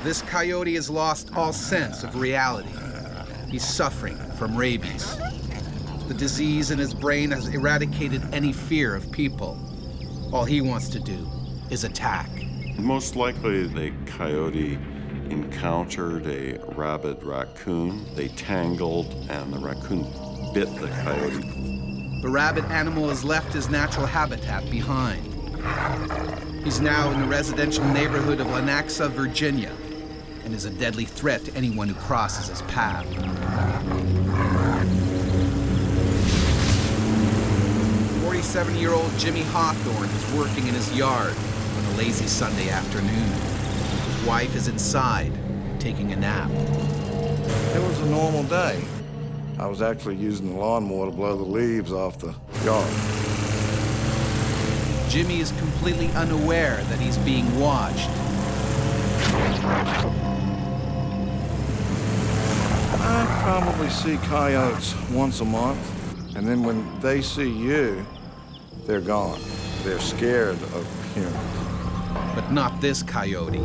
This coyote has lost all sense of reality. He's suffering from rabies. The disease in his brain has eradicated any fear of people. All he wants to do is attack. Most likely the coyote encountered a rabid raccoon. They tangled and the raccoon bit the coyote. The rabid animal has left his natural habitat behind. He's now in the residential neighborhood of Lenaxa, Virginia, and is a deadly threat to anyone who crosses his path. 47-year-old Jimmy Hawthorne is working in his yard on a lazy Sunday afternoon. His wife is inside, taking a nap. It was a normal day. I was actually using the lawnmower to blow the leaves off the yard. Jimmy is completely unaware that he's being watched. I probably see coyotes once a month, and then when they see you, they're gone. They're scared of humans. But not this coyote.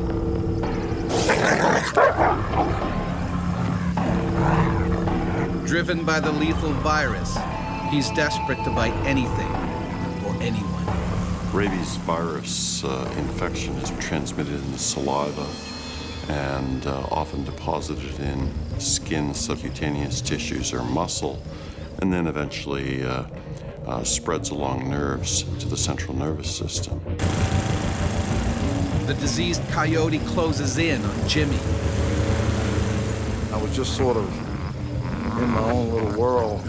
Driven by the lethal virus, he's desperate to bite anything or anyone. Rabies virus infection is transmitted in the saliva and often deposited in skin, subcutaneous tissues, or muscle, and then eventually spreads along nerves to the central nervous system. The diseased coyote closes in on Jimmy. I was just sort of in my own little world,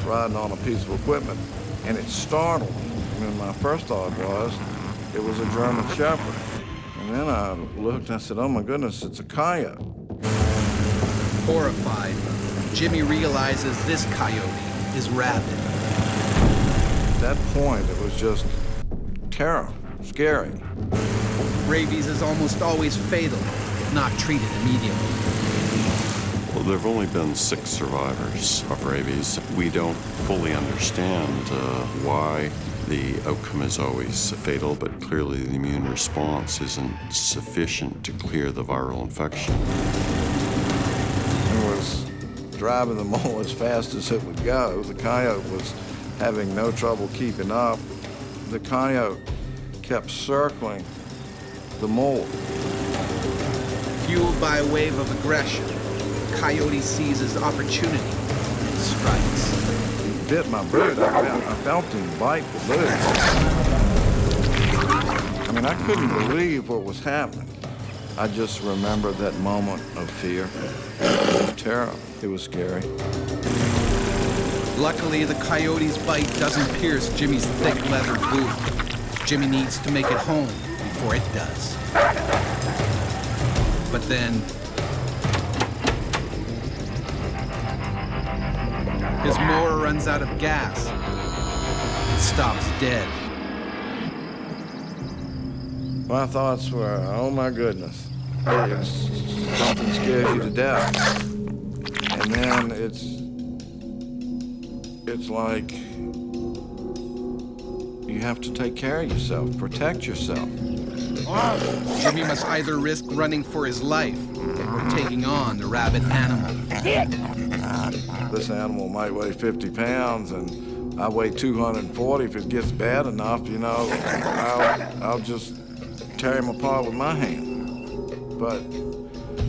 riding on a piece of equipment, and it startled me. I mean, my first thought was, it was a German Shepherd. And then I looked and I said, oh my goodness, it's a coyote. Horrified, Jimmy realizes this coyote is rabid. At that point, it was just terror, scary. Rabies is almost always fatal if not treated immediately. Well, there have only been 6 survivors of rabies. We don't fully understand why the outcome is always fatal, but clearly the immune response isn't sufficient to clear the viral infection. It was driving the mole as fast as it would go. The coyote was having no trouble keeping up. The coyote kept circling the mole. Fueled by a wave of aggression, the coyote seizes opportunity and strikes. He bit my boot. I felt him bite the boot. I mean, I couldn't believe what was happening. I just remembered that moment of fear, of terror. It was scary. Luckily, the coyote's bite doesn't pierce Jimmy's thick leather boot. Jimmy needs to make it home before it does. But then, his mower runs out of gas and stops dead. My thoughts were, oh my goodness, something scares you to death. And then it's like you have to take care of yourself, protect yourself. Jimmy must either risk running for his life or taking on the rabid animal. This animal might weigh 50 pounds, and I weigh 240. If it gets bad enough, you know, I'll just tear him apart with my hand. But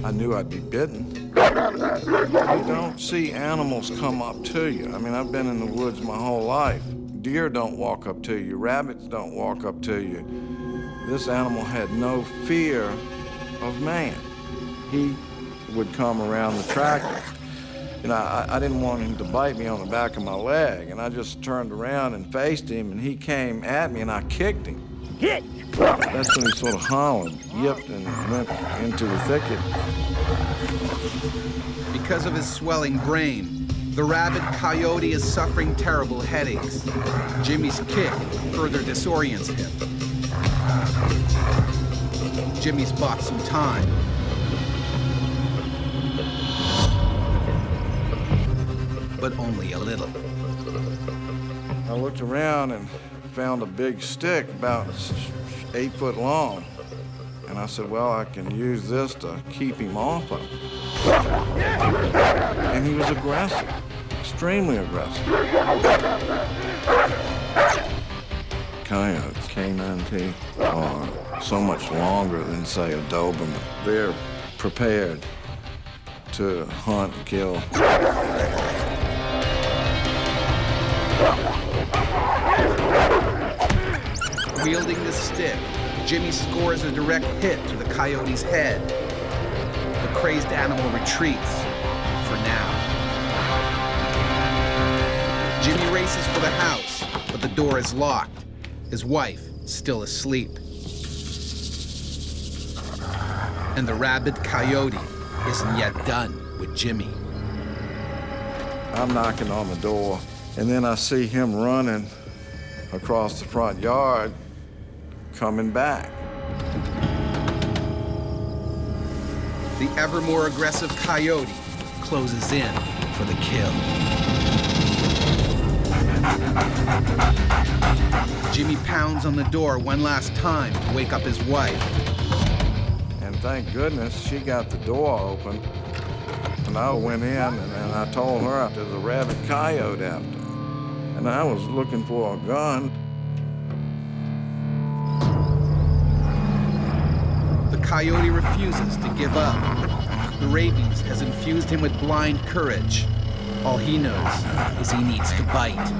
I knew I'd be bitten. You don't see animals come up to you. I mean, I've been in the woods my whole life. Deer don't walk up to you. Rabbits don't walk up to you. This animal had no fear of man. He would come around the tractor. You know, I didn't want him to bite me on the back of my leg, and I just turned around and faced him, and he came at me, and I kicked him. That's when he sort of hollered, yipped, and went into the thicket. Because of his swelling brain, the rabid coyote is suffering terrible headaches. Jimmy's kick further disorients him. Jimmy's bought some time. But only a little. I looked around and found a big stick about 8 foot long. And I said, well, I can use this to keep him off of it. And he was aggressive, extremely aggressive. Coyotes, canine teeth, are so much longer than, say, a Doberman. They're prepared to hunt and kill. Wielding the stick, Jimmy scores a direct hit to the coyote's head. The crazed animal retreats, for now. Jimmy races for the house, but the door is locked. His wife still asleep. And the rabid coyote isn't yet done with Jimmy. I'm knocking on the door, and then I see him running across the front yard, coming back. The ever more aggressive coyote closes in for the kill. Jimmy pounds on the door one last time to wake up his wife. And thank goodness she got the door open. And I went in and I told her there's a rabid coyote after me. And I was looking for a gun. The coyote refuses to give up. The rabies has infused him with blind courage. All he knows is he needs to bite.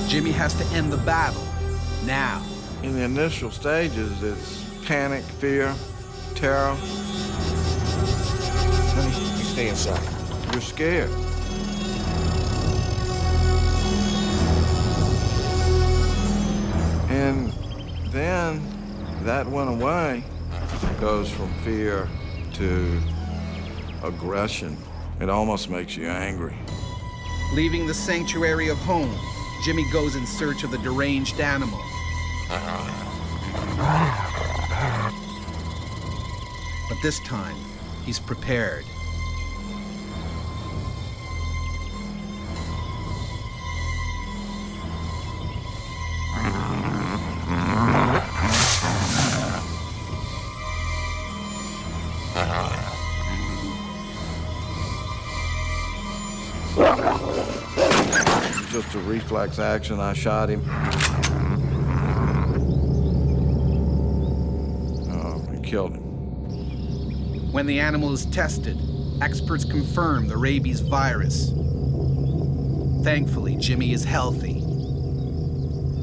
Jimmy has to end the battle, now. In the initial stages, it's panic, fear, terror. Honey, you stay inside. You're scared. And then that went away. It goes from fear to aggression. It almost makes you angry. Leaving the sanctuary of home, Jimmy goes in search of the deranged animal. But this time, he's prepared. Just a reflex action, I shot him. And killed him. When the animal is tested, experts confirm the rabies virus. Thankfully, Jimmy is healthy,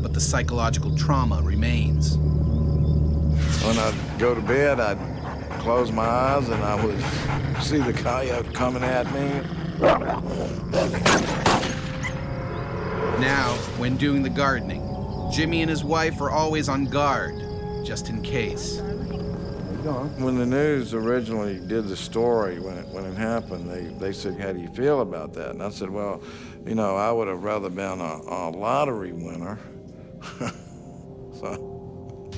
but the psychological trauma remains. When I'd go to bed, I'd close my eyes and I would see the coyote coming at me. Now, when doing the gardening, Jimmy and his wife are always on guard, just in case. When the news originally did the story, when it happened, they said, how do you feel about that? And I said, well, you know, I would have rather been a lottery winner. So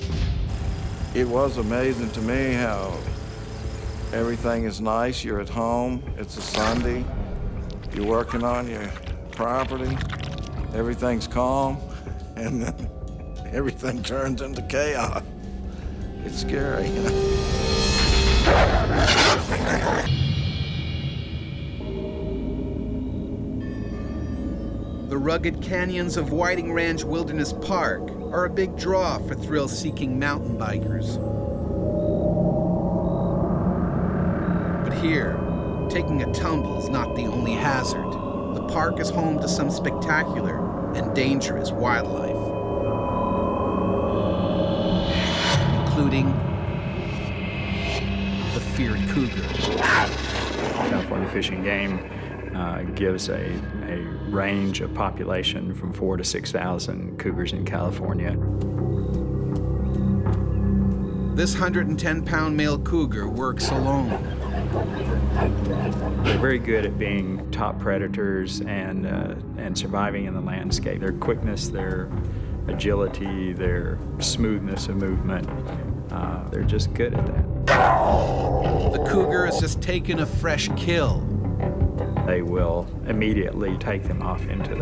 it was amazing to me how everything is nice. You're at home, it's a Sunday, you're working on your property, everything's calm, and then everything turns into chaos. It's scary. The rugged canyons of Whiting Ranch Wilderness Park are a big draw for thrill-seeking mountain bikers. But here, taking a tumble is not the only hazard. The park is home to some spectacular and dangerous wildlife, including the feared cougar. California Fish and Game gives a range of population from 4,000 to 6,000 cougars in California. This 110-pound male cougar works alone. They're very good at being top predators and surviving in the landscape. Their quickness, their agility, their smoothness of movement, they're just good at that. The cougar has just taken a fresh kill. they will immediately take them off into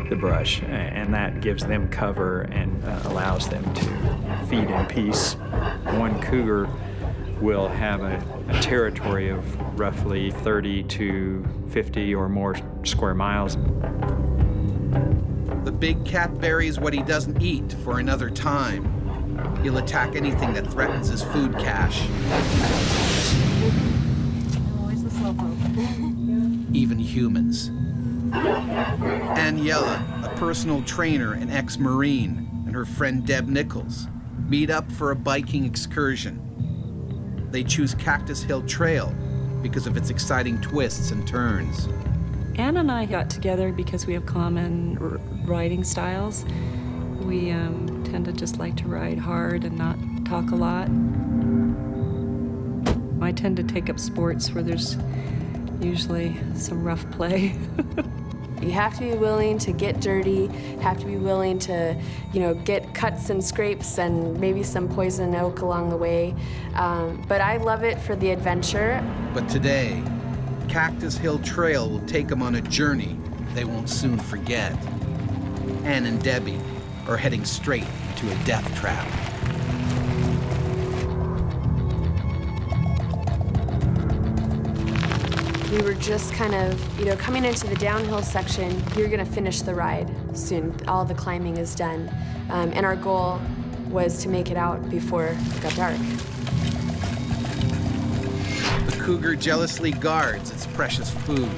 the brush, and that gives them cover and allows them to feed in peace. One cougar will have a territory of roughly 30 to 50 or more square miles. The big cat buries what he doesn't eat for another time. He'll attack anything that threatens his food cache. Always the slowpoke. Even humans. Aniela, a personal trainer and ex-Marine, and her friend Deb Nichols meet up for a biking excursion. They choose Cactus Hill Trail because of its exciting twists and turns. Ann and I got together because we have common riding styles. We tend to just like to ride hard and not talk a lot. I tend to take up sports where there's usually some rough play. You have to be willing to get dirty, have to be willing to, get cuts and scrapes and maybe some poison oak along the way. But I love it for the adventure. But today, Cactus Hill Trail will take them on a journey they won't soon forget. Ann and Debbie are heading straight to a death trap. We were just kind of, coming into the downhill section. You're gonna finish the ride soon. All the climbing is done. And our goal was to make it out before it got dark. The cougar jealously guards its precious food.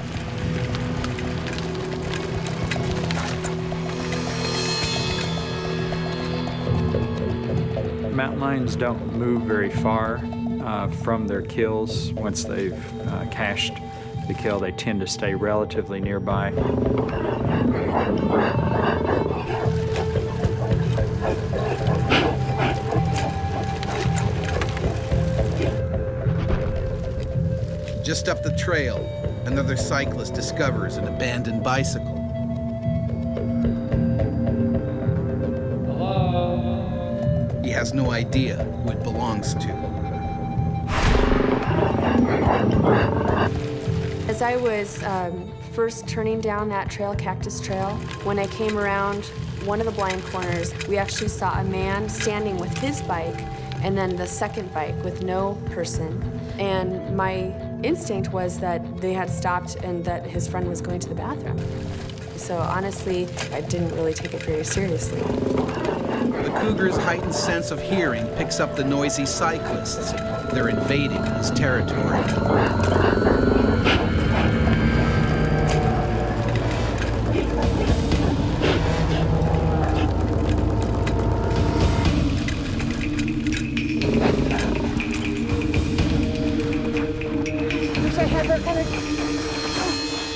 Mountain lions don't move very far from their kills. Once they've cached the kill, they tend to stay relatively nearby. Just up the trail, another cyclist discovers an abandoned bicycle. He has no idea who it belongs to. As I was first turning down that trail, Cactus Trail, when I came around one of the blind corners, we actually saw a man standing with his bike and then the second bike with no person. And my instinct was that they had stopped and that his friend was going to the bathroom. So honestly, I didn't really take it very seriously. The cougar's heightened sense of hearing picks up the noisy cyclists. They're invading his territory.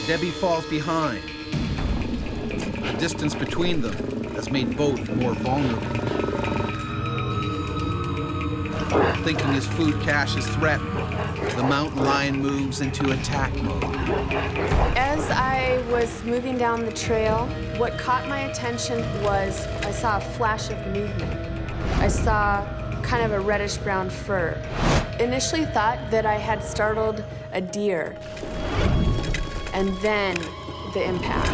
Debbie falls behind. The distance between them has made both more vulnerable. Thinking his food cache is threatened, the mountain lion moves into attack mode. As I was moving down the trail, what caught my attention was I saw a flash of movement. I saw kind of a reddish-brown fur. Initially thought that I had startled a deer, and then the impact.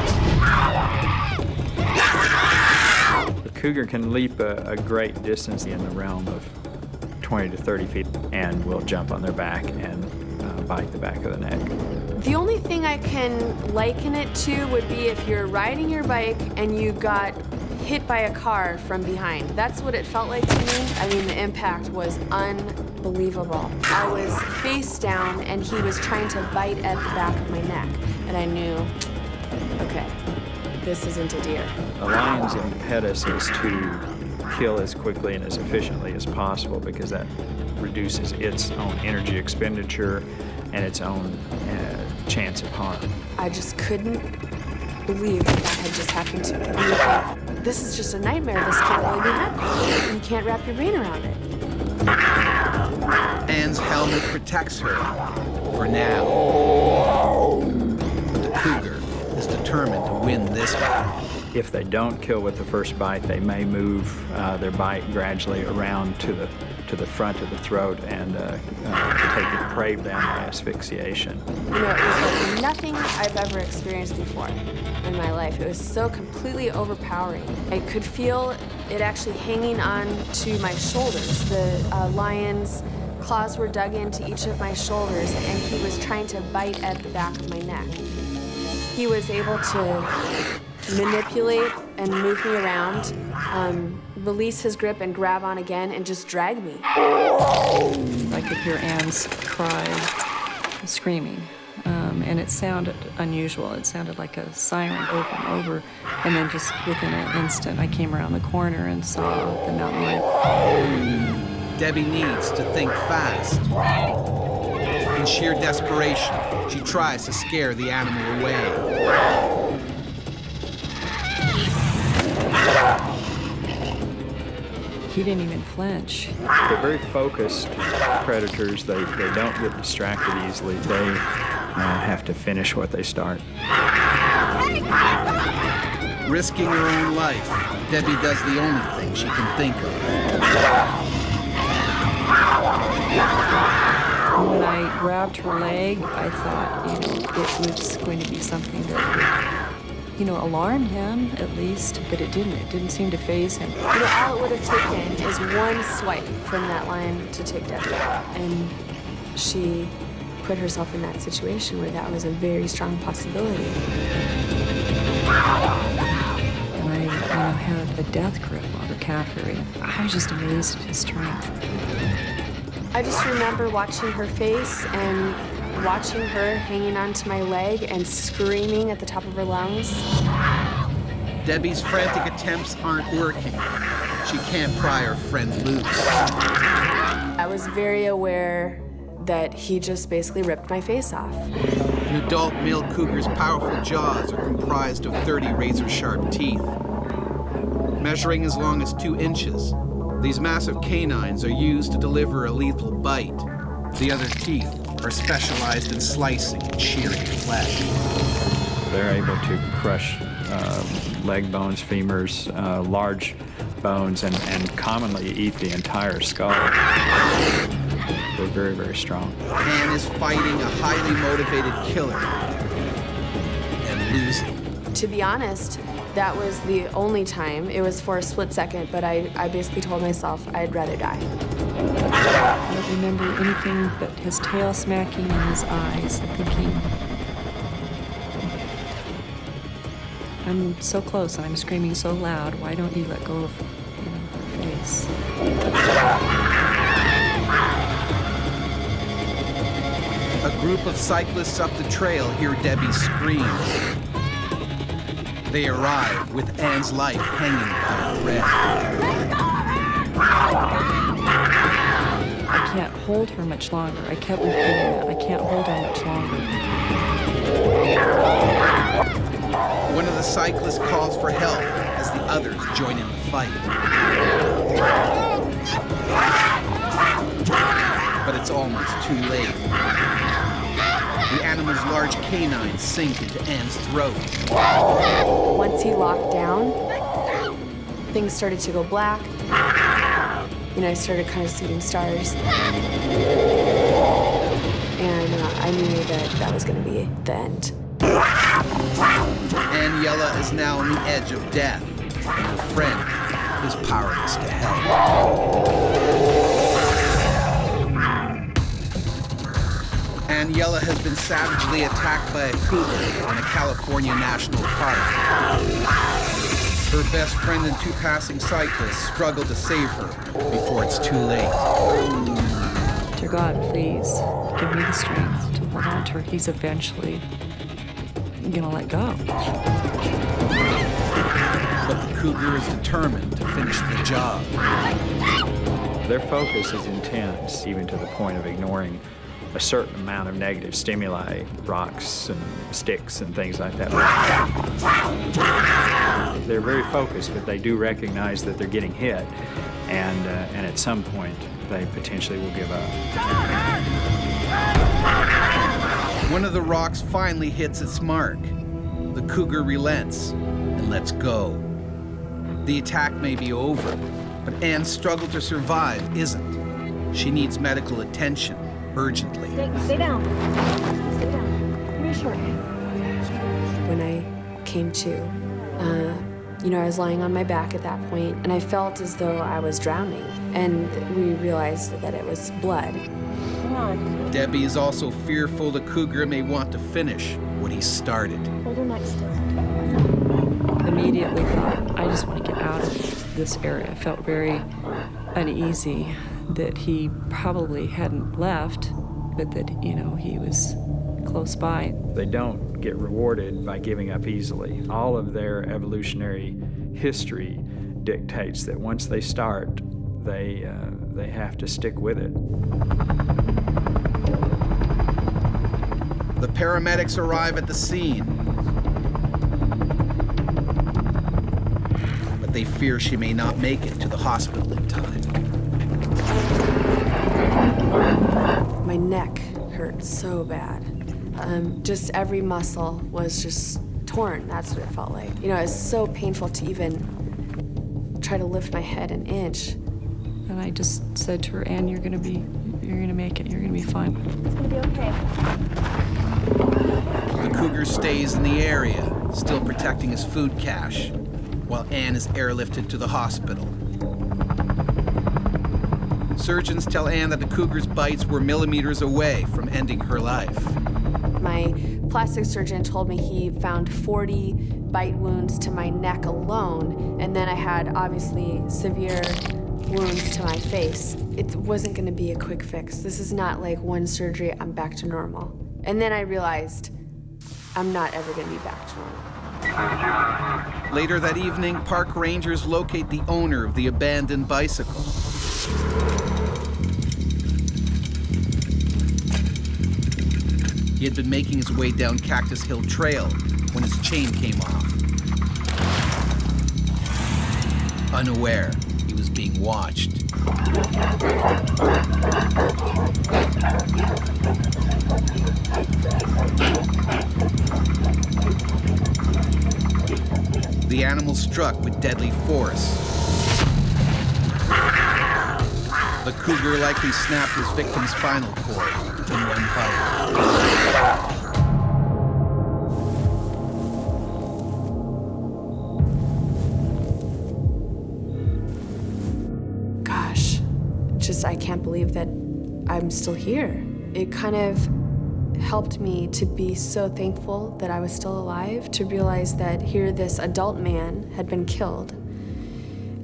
The cougar can leap a great distance in the realm of 20 to 30 feet and will jump on their back and bite the back of the neck. The only thing I can liken it to would be if you're riding your bike and you got hit by a car from behind. That's what it felt like to me. I mean, the impact was unbelievable. I was face down and he was trying to bite at the back of my neck. And I knew, okay, this isn't a deer. The lion's impetus is to kill as quickly and as efficiently as possible because that reduces its own energy expenditure and its own chance of harm. I just couldn't believe that had just happened to me. This is just a nightmare. This can't really be happening. You can't wrap your brain around it. Ann's helmet protects her, for now. But the cougar is determined to win this battle. If they don't kill with the first bite, they may move their bite gradually around to to the front of the throat and take the prey down by asphyxiation. You know, it was like nothing I've ever experienced before in my life. It was so completely overpowering. I could feel it actually hanging on to my shoulders. The lion's claws were dug into each of my shoulders, and he was trying to bite at the back of my neck. He was able to manipulate and move me around, release his grip and grab on again and just drag me. I could hear Anne's cry, screaming, and it sounded unusual. It sounded like a siren over and over, and then just within an instant, I came around the corner and saw the mountain lion. Debbie needs to think fast. In sheer desperation, she tries to scare the animal away. He didn't even flinch. They're very focused predators. They don't get distracted easily. They have to finish what they start. Risking her own life, Debbie does the only thing she can think of. When I grabbed her leg, I thought, it was going to be something that would, alarm him at least, but it didn't. It didn't seem to faze him. All it would have taken is one swipe from that lion to take Debbie out. And she put herself in that situation where that was a very strong possibility. And I had a death grip on her calf area. I was just amazed at his strength. I just remember watching her face and watching her hanging onto my leg and screaming at the top of her lungs. Debbie's frantic attempts aren't working. She can't pry her friend loose. I was very aware that he just basically ripped my face off. An adult male cougar's powerful jaws are comprised of 30 razor-sharp teeth. Measuring as long as 2 inches, these massive canines are used to deliver a lethal bite. The other teeth are specialized in slicing and shearing flesh. They're able to crush leg bones, femurs, large bones, and commonly eat the entire skull. They're very, very strong. Anne is fighting a highly motivated killer and losing. To be honest, that was the only time. It was for a split second, but I basically told myself I'd rather die. I don't remember anything but his tail smacking in his eyes and thinking, I'm so close and I'm screaming so loud, why don't you let go of her face? A group of cyclists up the trail hear Debbie scream. They arrive with Anne's life hanging by a thread. I can't hold her much longer. I kept repeating that. I can't hold her much longer. One of the cyclists calls for help as the others join in the fight. But it's almost too late. The animal's large canines sink into Anne's throat. Once he locked down, things started to go black. I started kind of seeing stars. And I knew that was going to be the end. Aniela is now on the edge of death, and her friend is powerless to help. Aniela has been savagely attacked by a cougar in a California national park. Her best friend and 2 passing cyclists struggle to save her before it's too late. Dear God, please give me the strength to hold on to her. He's eventually gonna let go. But the cougar is determined to finish the job. Their focus is intense, even to the point of ignoring a certain amount of negative stimuli, rocks and sticks and things like that. They're very focused, but they do recognize that they're getting hit, and at some point they potentially will give up. One of the rocks finally hits its mark. The cougar relents and lets go. The attack may be over, but Anne's struggle to survive isn't. She needs medical attention urgently. Stay down. Stay down. Give me a short. When I came to, I was lying on my back at that point, and I felt as though I was drowning. And we realized that it was blood. Come on. Debbie is also fearful the cougar may want to finish what he started. Hold her next to her. Immediately thought, I just want to get out of this area. I felt very uneasy that he probably hadn't left, but that, he was close by. They don't get rewarded by giving up easily. All of their evolutionary history dictates that once they start, they have to stick with it. The paramedics arrive at the scene, but they fear she may not make it to the hospital in time. My neck hurt so bad. Just every muscle was just torn. That's what it felt like. It was so painful to even try to lift my head an inch. And I just said to her, Ann, you're gonna make it. You're gonna be fine. It's gonna be okay. The cougar stays in the area, still protecting his food cache, while Ann is airlifted to the hospital. Surgeons tell Ann that the cougar's bites were millimeters away from ending her life. My plastic surgeon told me he found 40 bite wounds to my neck alone, and then I had obviously severe wounds to my face. It wasn't gonna be a quick fix. This is not like one surgery, I'm back to normal. And then I realized I'm not ever gonna be back to normal. Later that evening, park rangers locate the owner of the abandoned bicycle. He had been making his way down Cactus Hill Trail when his chain came off. Unaware he was being watched. The animal struck with deadly force. The cougar likely snapped his victim's spinal cord in one bite. Gosh, I can't believe that I'm still here. It kind of helped me to be so thankful that I was still alive, to realize that here this adult man had been killed,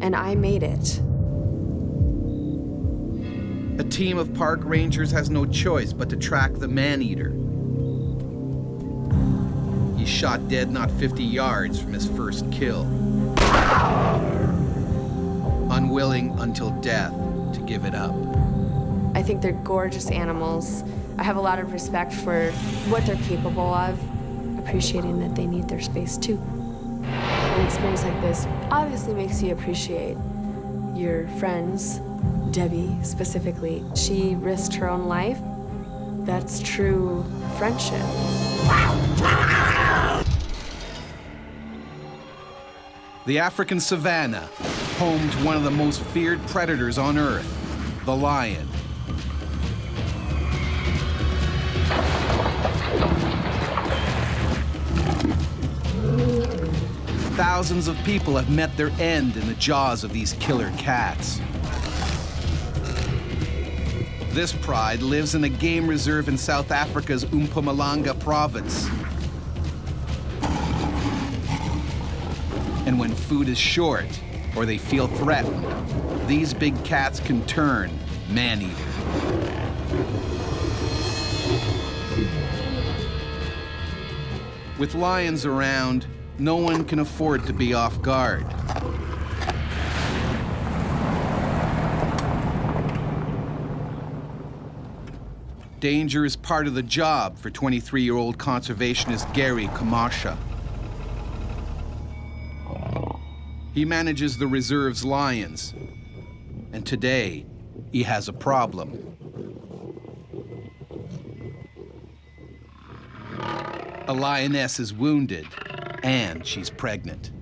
and I made it. A team of park rangers has no choice but to track the man-eater. He's shot dead not 50 yards from his first kill. Unwilling until death to give it up. I think they're gorgeous animals. I have a lot of respect for what they're capable of, appreciating that they need their space too. An experience like this obviously makes you appreciate your friends. Debbie, specifically, she risked her own life. That's true friendship. The African savanna, home to one of the most feared predators on Earth, the lion. Thousands of people have met their end in the jaws of these killer cats. This pride lives in a game reserve in South Africa's Mpumalanga province. And when food is short, or they feel threatened, these big cats can turn man-eater. With lions around, no one can afford to be off guard. Danger is part of the job for 23-year-old conservationist GERRIE CAMACHO. He manages the reserve's lions, and today he has a problem. A lioness is wounded, and she's pregnant.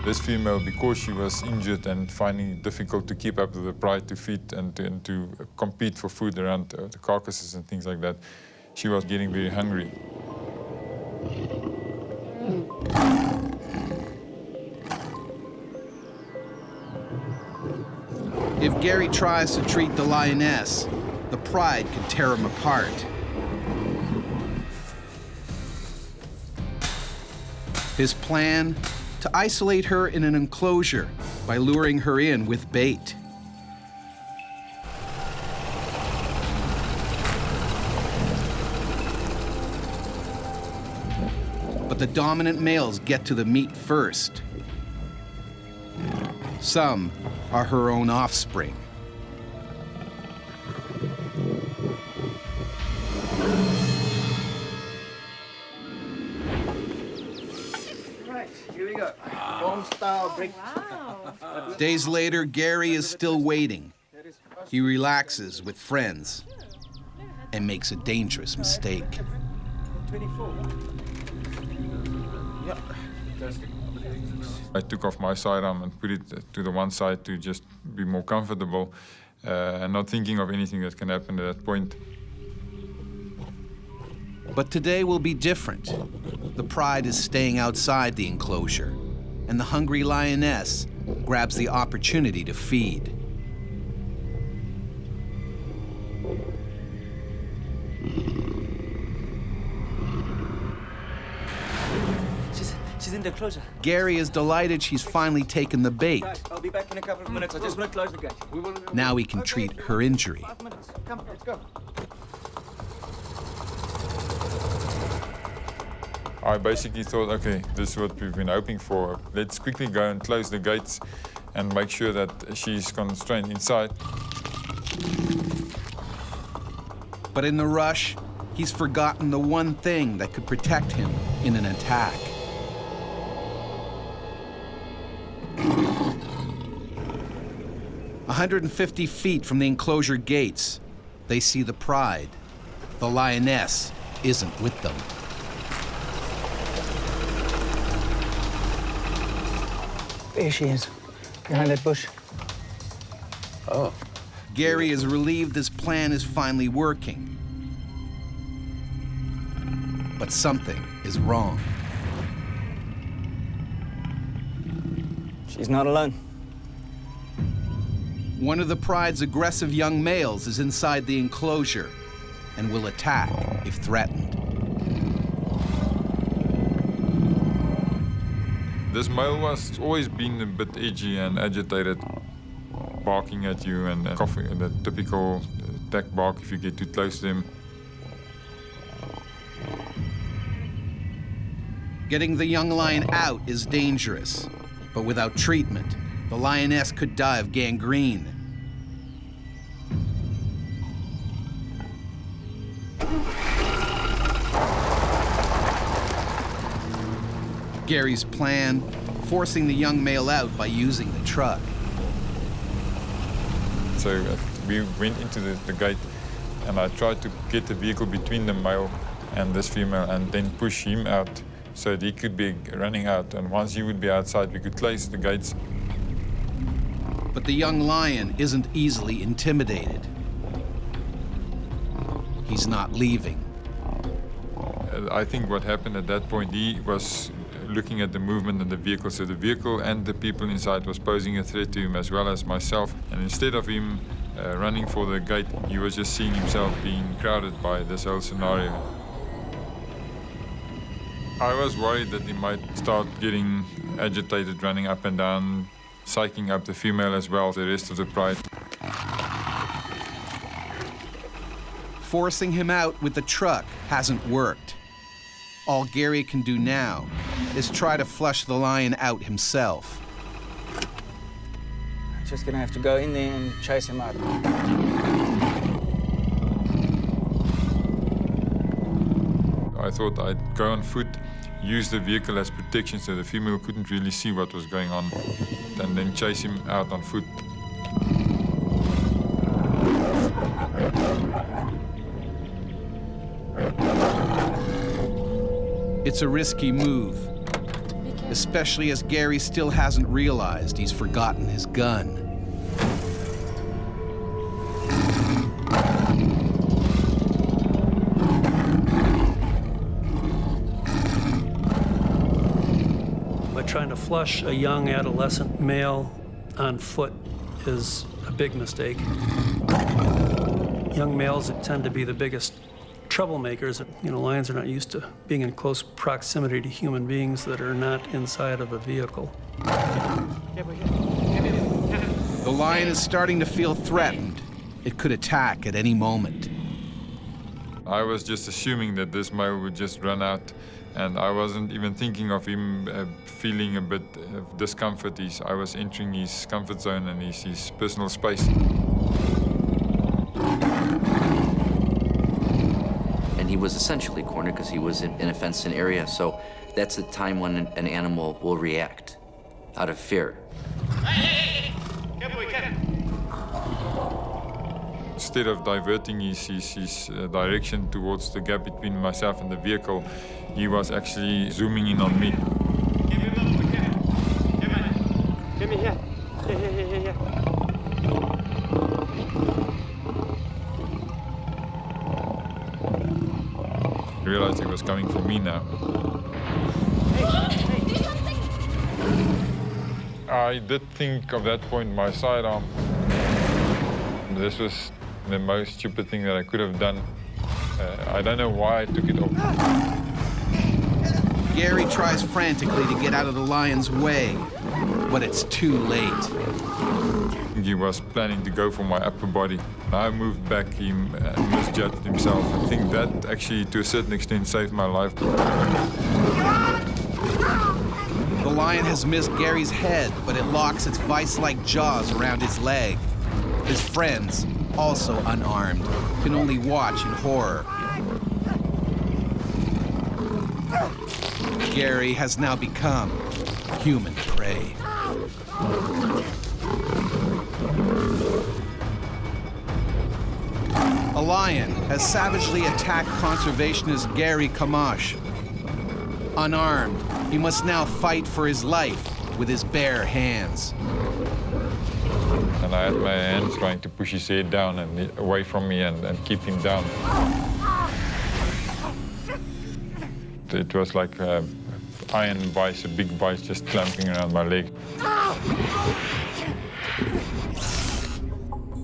This female, because she was injured and finding it difficult to keep up with the pride to feed and to compete for food around the carcasses and things like that, she was getting very hungry. If Gary tries to treat the lioness, the pride could tear him apart. His plan? To isolate her in an enclosure by luring her in with bait. But the dominant males get to the meat first. Some are her own offspring. Days later, Gary is still waiting. He relaxes with friends and makes a dangerous mistake. I took off my sidearm and put it to the one side to just be more comfortable and not thinking of anything that can happen at that point. But today will be different. The pride is staying outside the enclosure, and the hungry lioness grabs the opportunity to feed. She's in the enclosure. Gary is delighted she's finally taken the bait. I'll be back in a couple of minutes. I just want to close the gate. Now he can treat her injury. 5 minutes. Come, let's go. I basically thought, okay, this is what we've been hoping for. Let's quickly go and close the gates and make sure that she's constrained inside. But in the rush, he's forgotten the one thing that could protect him in an attack. "... 150 feet from the enclosure gates, they see the pride. The lioness isn't with them. There she is, behind that bush. Oh. Gary is relieved his plan is finally working. But something is wrong. She's not alone. One of the pride's aggressive young males is inside the enclosure and will attack if threatened. This male was always been a bit edgy and agitated, barking at you and coughing, the typical attack bark if you get too close to him. Getting the young lion out is dangerous, but without treatment, the lioness could die of gangrene. Gary's plan, forcing the young male out by using the truck. So we went into the gate and I tried to get the vehicle between the male and this female and then push him out so that he could be running out. And once he would be outside, we could close the gates. But the young lion isn't easily intimidated. He's not leaving. I think what happened at that point, he was looking at the movement of the vehicle. So the vehicle and the people inside was posing a threat to him as well as myself. And instead of him running for the gate, he was just seeing himself being crowded by this whole scenario. I was worried that he might start getting agitated, running up and down, psyching up the female as well, the rest of the pride. Forcing him out with the truck hasn't worked. All Gary can do now is try to flush the lion out himself. Just gonna have to go in there and chase him out. I thought I'd go on foot, use the vehicle as protection so the female couldn't really see what was going on, and then chase him out on foot. It's a risky move. especially as Gerrie still hasn't realized he's forgotten his gun. By trying to flush a young adolescent male on foot is a big mistake. Young males tend to be the biggest troublemakers. You know, lions are not used to being in close proximity to human beings that are not inside of a vehicle. The lion is starting to feel threatened. It could attack at any moment. I was just assuming that this male would just run out, and I wasn't even thinking of him feeling a bit of discomfort. I was entering his comfort zone and his personal space. And he was essentially cornered because he was in a fenced-in area, so that's the time when an animal will react out of fear. Instead of diverting his direction towards the gap between myself and the vehicle, he was actually zooming in on me. I realized he was coming for me now. I did think of that point my sidearm. This was the most stupid thing that I could have done. I don't know why I took it off. Gerrie tries frantically to get out of the lion's way, but it's too late. He was planning to go for my upper body. I moved back, he misjudged himself. I think that actually, to a certain extent, saved my life. The lion has missed Gerrie's head, but it locks its vice-like jaws around his leg. His friends, also unarmed, can only watch in horror. Gerrie has now become human prey. A lion has savagely attacked conservationist Gerrie CAMACHO. Unarmed, he must now fight for his life with his bare hands. And I had my hands trying to push his head down and away from me and keep him down. It was like an iron vice, a big vice just clamping around my leg.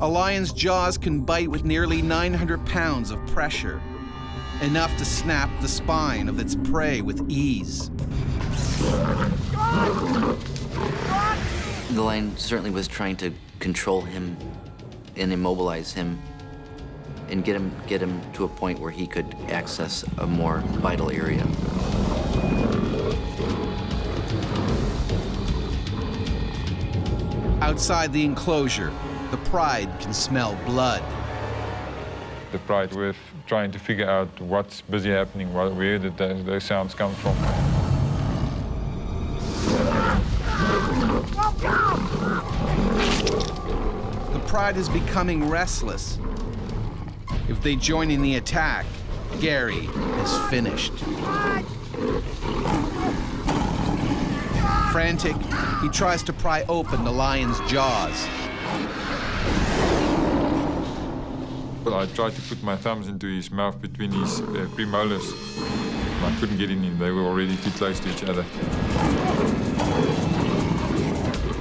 A lion's jaws can bite with nearly 900 pounds of pressure, enough to snap the spine of its prey with ease. The lion certainly was trying to control him and immobilize him and get him to a point where he could access a more vital area. Outside the enclosure, the pride can smell blood. The pride were trying to figure out what's busy happening, where did those sounds come from. The pride is becoming restless. If they join in the attack, Gerrie is finished. Frantic, he tries to pry open the lion's jaws. Well, I tried to put my thumbs into his mouth between his premolars. I couldn't get in, they were already too close to each other.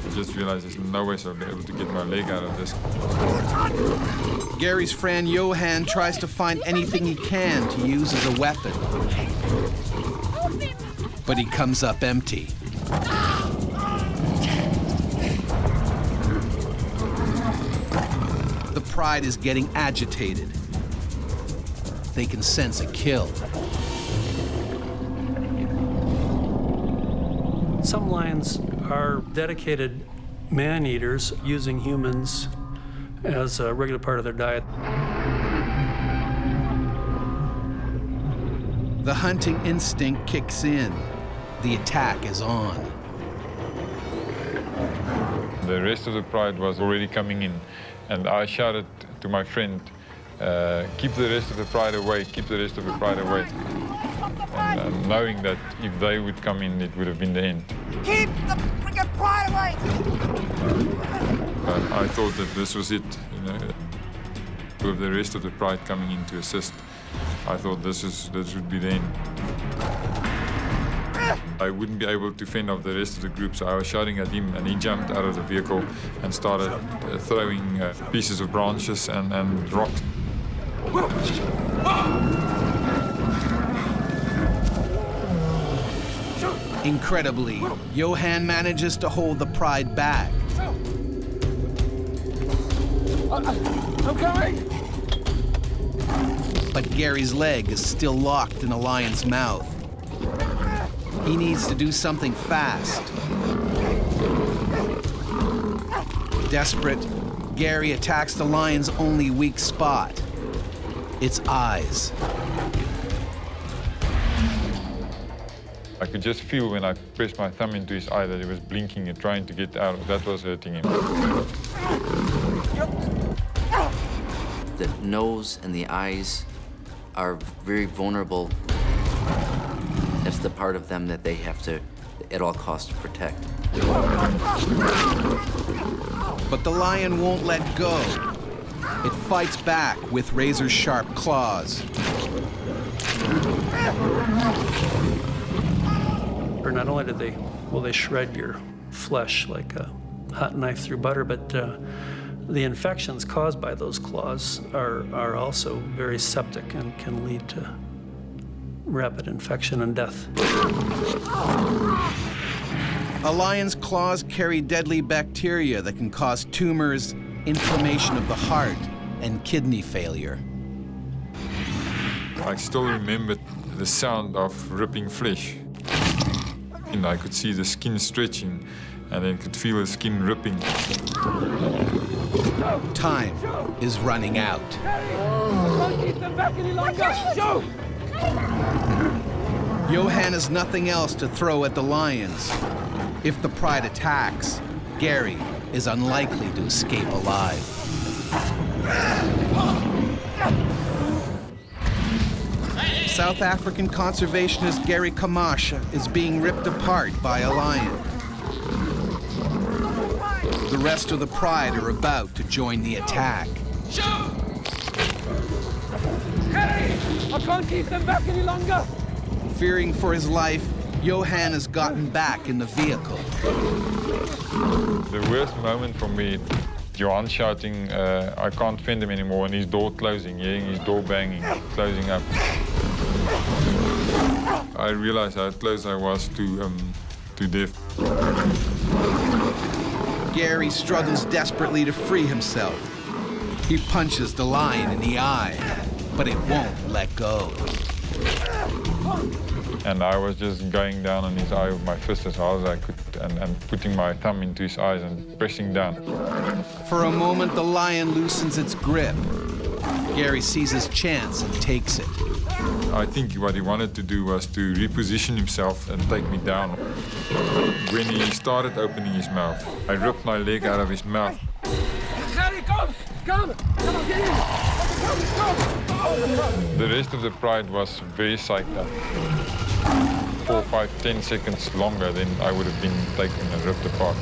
I just realized there's no way I'll be able to get my leg out of this. Gerrie's friend Johan tries to find anything he can to use as a weapon. But he comes up empty. The pride is getting agitated. They can sense a kill. Some lions are dedicated man-eaters, using humans as a regular part of their diet. The hunting instinct kicks in. The attack is on. The rest of the pride was already coming in, and I shouted to my friend, keep the rest of the pride away, keep the rest of the pride away. and knowing that if they would come in, it would have been the end. Keep the freaking pride away! I thought that this was it, you know. With the rest of the pride coming in to assist, I thought this would be the end. I wouldn't be able to fend off the rest of the group, so I was shouting at him, and he jumped out of the vehicle and started throwing pieces of branches and rocks. Incredibly, Johan manages to hold the pride back. I'm coming! But Gary's leg is still locked in a lion's mouth. He needs to do something fast. Desperate, Gary attacks the lion's only weak spot, its eyes. I could just feel when I pressed my thumb into his eye that he was blinking and trying to get out. That was hurting him. The nose and the eyes are very vulnerable. That's the part of them that they have to, at all costs, protect. But the lion won't let go. It fights back with razor-sharp claws. Or not only do they shred your flesh like a hot knife through butter, but the infections caused by those claws are also very septic and can lead to rapid infection and death. A lion's claws carry deadly bacteria that can cause tumors, inflammation of the heart, and kidney failure. I still remember the sound of ripping flesh. And I could see the skin stretching, and then could feel the skin ripping. Time is running out. Don't keep them back any longer! Show! Johan has nothing else to throw at the lions. If the pride attacks, Gary is unlikely to escape alive. South African conservationist Gary CAMACHO is being ripped apart by a lion. The rest of the pride are about to join the attack. Hey! I can't keep them back any longer! Fearing for his life, Johan has gotten back in the vehicle. The worst moment for me, Johan shouting, I can't fend him anymore, and his door closing, hearing his door banging, closing up. I realized how close I was to death. Gary struggles desperately to free himself. He punches the lion in the eye, but it won't let go. And I was just going down on his eye with my fist as hard as I could and putting my thumb into his eyes and pressing down. For a moment, the lion loosens its grip. Gary sees his chance and takes it. I think what he wanted to do was to reposition himself and take me down. When he started opening his mouth, I ripped my leg out of his mouth. Harry, come! Come! Come on, get in! Come! The rest of the pride was very psyched up. 4, 5, 10 seconds longer than I would have been taken and ripped apart.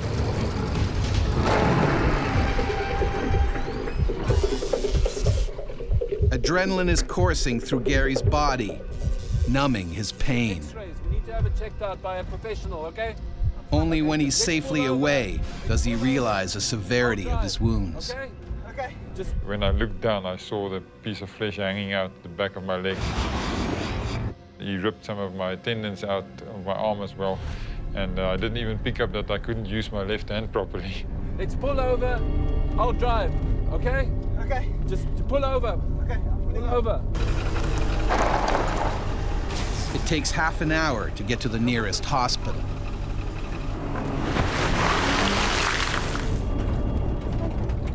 Adrenaline is coursing through Gary's body, numbing his pain. We need to have it checked out by a professional, okay? Only when he's safely away does he realize the severity of his wounds. Okay? Okay. Just When I looked down, I saw the piece of flesh hanging out the back of my leg. He ripped some of my tendons out of my arm as well, and I didn't even pick up that I couldn't use my left hand properly. let's pull over. I'll drive, okay? Okay. Just pull over. Okay. Pull over. It takes half an hour to get to the nearest hospital.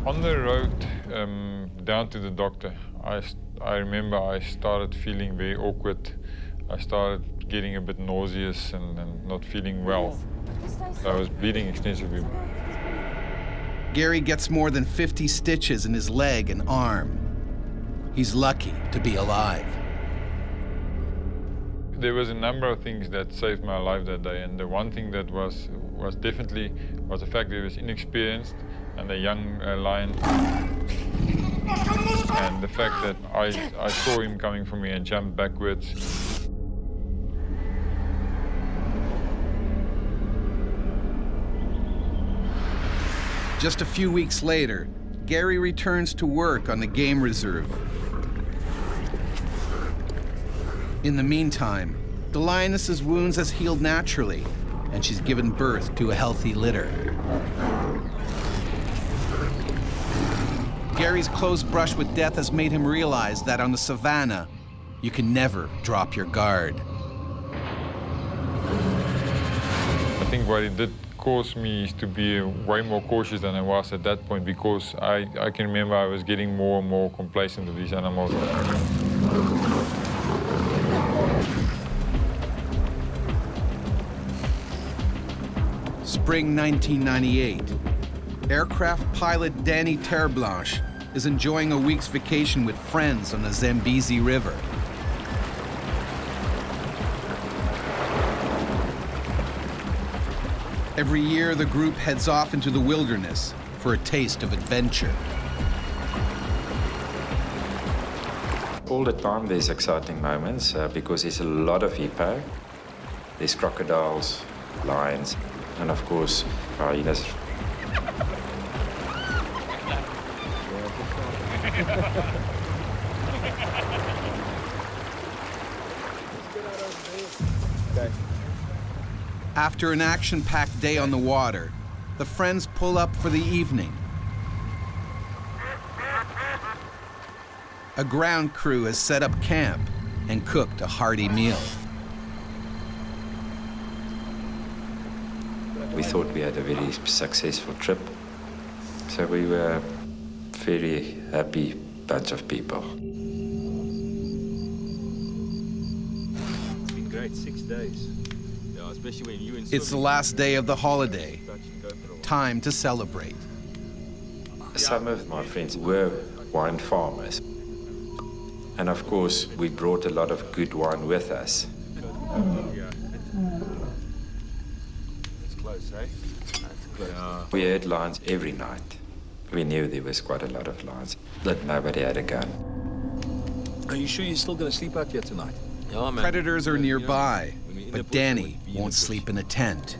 On the road down to the doctor, I remember I started feeling very awkward. I started getting a bit nauseous and not feeling well. I was bleeding extensively. Gary gets more than 50 stitches in his leg and arm. He's lucky to be alive. There was a number of things that saved my life that day, and the one thing that was definitely the fact that he was inexperienced and a young lion, and the fact that I saw him coming for me and jumped backwards. Just a few weeks later, Gary returns to work on the game reserve. In the meantime, the lioness's wounds has healed naturally, and she's given birth to a healthy litter. Gary's close brush with death has made him realize that on the savannah, you can never drop your guard. I think what it did cause me is to be way more cautious than I was at that point, because I can remember I was getting more and more complacent with these animals. Spring 1998. Aircraft pilot DANIE TERBLANCHE is enjoying a week's vacation with friends on the Zambezi River. Every year, the group heads off into the wilderness for a taste of adventure. All the time there's exciting moments because there's a lot of hippo. There's crocodiles, lions, and of course, hyenas. After an action-packed day on the water, the friends pull up for the evening. A ground crew has set up camp and cooked a hearty meal. We thought we had a very successful trip, so we were a very happy bunch of people. It's been great, 6 days. Yeah, especially when you and It's the last day of the holiday. Time to celebrate. Some of my friends were wine farmers. And of course, we brought a lot of good wine with us. It's close, eh? It's close. We had lions every night. We knew there was quite a lot of lions, but nobody had a gun. Are you sure you're still going to sleep out here tonight? Yeah, man. Predators are nearby, but DANIE won't sleep in a tent.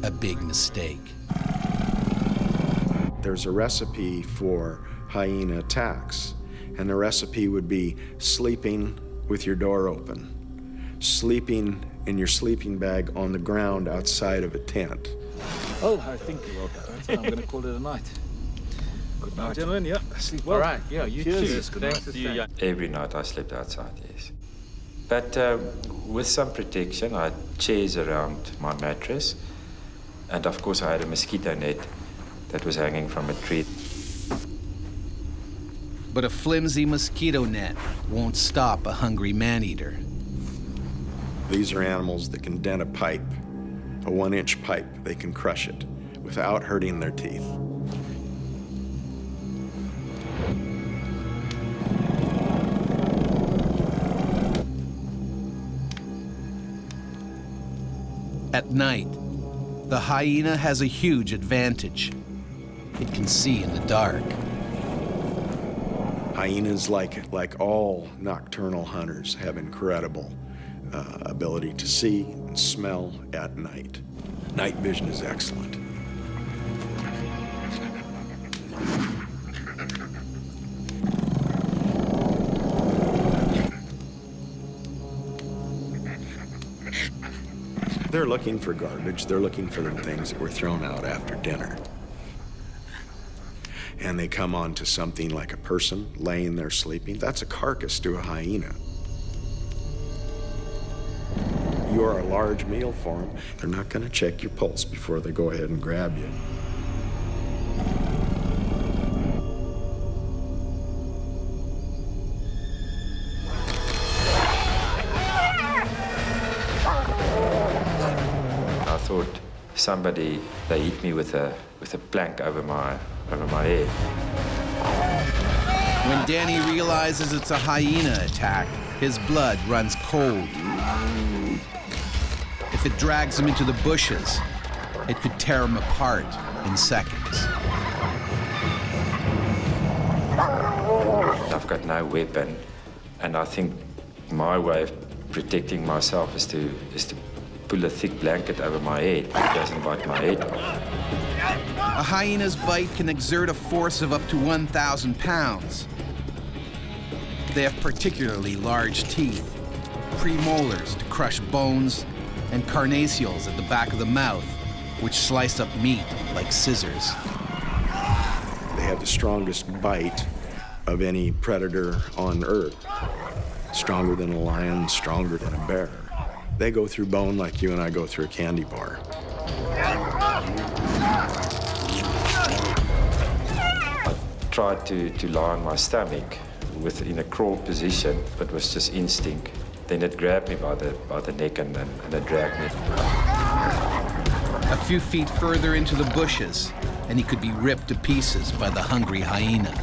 A big mistake. There's a recipe for hyena attacks, and the recipe would be sleeping with your door open, sleeping in your sleeping bag on the ground outside of a tent. Oh, I think I'm going to call it a night. Good night, gentlemen. Yeah, sleep well. All right. Yeah, you too. Good night to you. Every night I slept outside, yes. But with some protection, I had chairs around my mattress, and of course I had a mosquito net that was hanging from a tree. But a flimsy mosquito net won't stop a hungry man-eater. These are animals that can dent a pipe, a 1-inch pipe. They can crush it without hurting their teeth. At night, the hyena has a huge advantage. It can see in the dark. Hyenas, like all nocturnal hunters, have incredible ability to see and smell at night. Night vision is excellent. They're looking for garbage. They're looking for the things that were thrown out after dinner. And they come onto something like a person laying there sleeping. That's a carcass to a hyena. You are a large meal for them. They're not going to check your pulse before they go ahead and grab you. I thought somebody, they hit me with a plank over my head. When Danny realizes it's a hyena attack, his blood runs cold. If it drags him into the bushes, it could tear him apart in seconds. I've got no weapon, and I think my way of protecting myself is to pull a thick blanket over my head. It doesn't bite my head. A hyena's bite can exert a force of up to 1,000 pounds. They have particularly large teeth, premolars to crush bones, and carnassials at the back of the mouth, which slice up meat like scissors. They have the strongest bite of any predator on Earth. Stronger than a lion, stronger than a bear. They go through bone like you and I go through a candy bar. I tried to lie on my stomach in a crawl position, but it was just instinct. Then it grabbed me by the neck and it dragged me. A few feet further into the bushes, and he could be ripped to pieces by the hungry hyena.